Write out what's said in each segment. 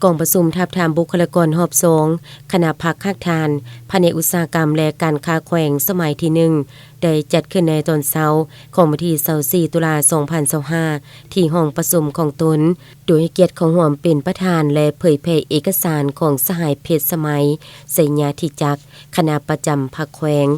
กองประชุมทาบทามบุคลากรรอบ2คณะพักคักทานแผนกอุตสาหกรรมและการค้าแขวงสมัยที่1ได้จัดขึ้นในตอนเช้าของวันที่24ตุลาคม2025ที่ห้องประชุมของตนโดยเกียรติของร่วมเป็นประธานและเผยแพร่เอกสารของสหายเพชรสมัยไสญาธิจักรคณะประจำภาคแขวง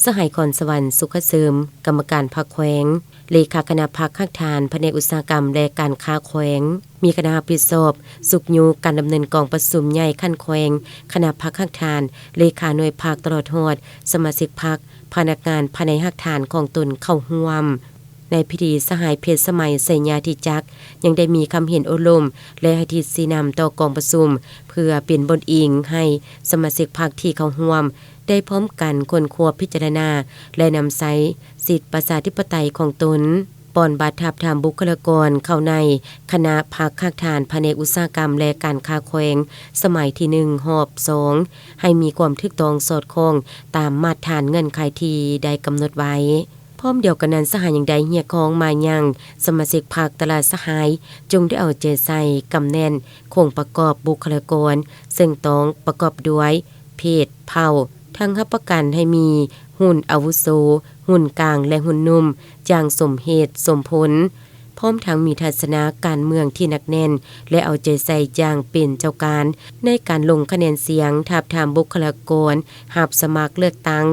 สหายคอนสวรรค์สุขเสริมกรรมการภาคแขวงเลขาคณะพักคักทานแผนกอุตสาหกรรมและการค้าแขวงมีคณะรับผิดชอบสุขยูการดำเนินกองประชุมใหญ่ขั้นแขวงคณะพักคักทานเลขาหน่วยภาคตลอดฮอดสมาชิกพรรคพนักงานภายในฮักฐานของตนเข้าร่วมในพิธีสหายเพชรสมัยไสญาธิจักรยังได้มีคำเห็นอบรมและให้ทิศชี้นำต่อกองประชุมเพื่อเป็นบทอิงให้สมาชิกพรรคที่เข้าร่วมได้พร้อมกันค้นคว้าพิจารณาและนำใช้สิทธิประชาธิปไตยของตนปอนบาททับทามบุคลากรเข้าในคณะพักคักทานแผนกอุตสาหกรรมและการค้าแขวงสมัยที่1รอบ2ให้มีความถูกต้องสอดคล้องตามมาตรฐานเงื่อนไขที่ได้กำหนดไว้พร้อมเดียวกันนั้นสหายยังได้เรียกร้องมายังสมาชิกพรรคแต่ละสหายจงได้เอาใจใส่กำแน่นโครงประกอบบุคลากรซึ่งต้องประกอบด้วยเพศเผ่าทั้งรับประกันให้มีหุ่นอาวุโสหุ่นกลางและหุ่นนุ่มอย่างสมเหตุสมผลพร้อมทั้งมีทัศนะการเมืองที่หนักแน่นและเอาใจใส่อย่างเป็นเจ้าการในการลงคะแนนเสียงทาบทามบุคลากรรับสมัครเลือกตั้ง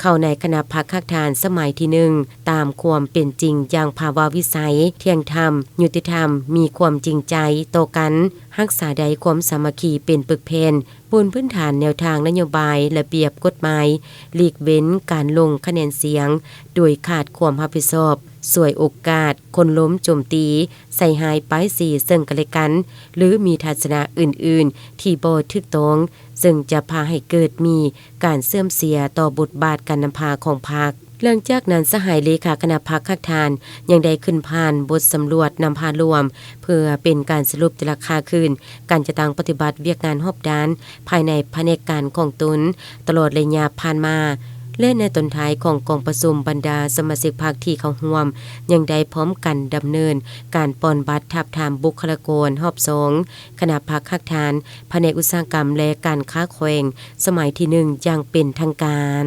เข้าในคณะพรรคคักทานสมัยที่1ตามความเป็นจริงอย่างภาวะวิสัยเที่ยงธรรมยุติธรรมมีความจริงใจต่อกันรักษาใดความสามัคคีเป็นปึกเพนบนพื้นฐานแนวทางนโยบายระเบียบกฎหมายหลีกเว้นการลงคะแนนเสียงโดยขาดความรับผิดชอบสวยโอกาสคนล้มโจมตีใส่หายป้ายสีซึ่งกันและกันหรือมีทัศนะอื่นๆที่บ่ถูกต้องซึ่งจะพาให้เกิดมีการเสื่อมเสียต่อบทบาทการนำพาของพรรคหลังจากนั้นสหายเลขาคณะพรรคคักทานยังได้ขึ้นผ่านบทสำรวจนำพารวมเพื่อเป็นการสรุปราคาคืนการจะตั้งปฏิบัติเวียกงานรอบด้านภายในแผนกการของตนตลอดระยะผ่านมาและในตอนท้ายของกองประชุมบรรดาสมาชิกพรรคที่เข้าร่วมยังได้พร้อมกันดำเนินการปอนบัตรทับทามบุคลากรรอบ2คณะพรรคคักทานแผนกอุตสาหกรรมและการค้าแขวงสมัยที่1อย่างเป็นทางการ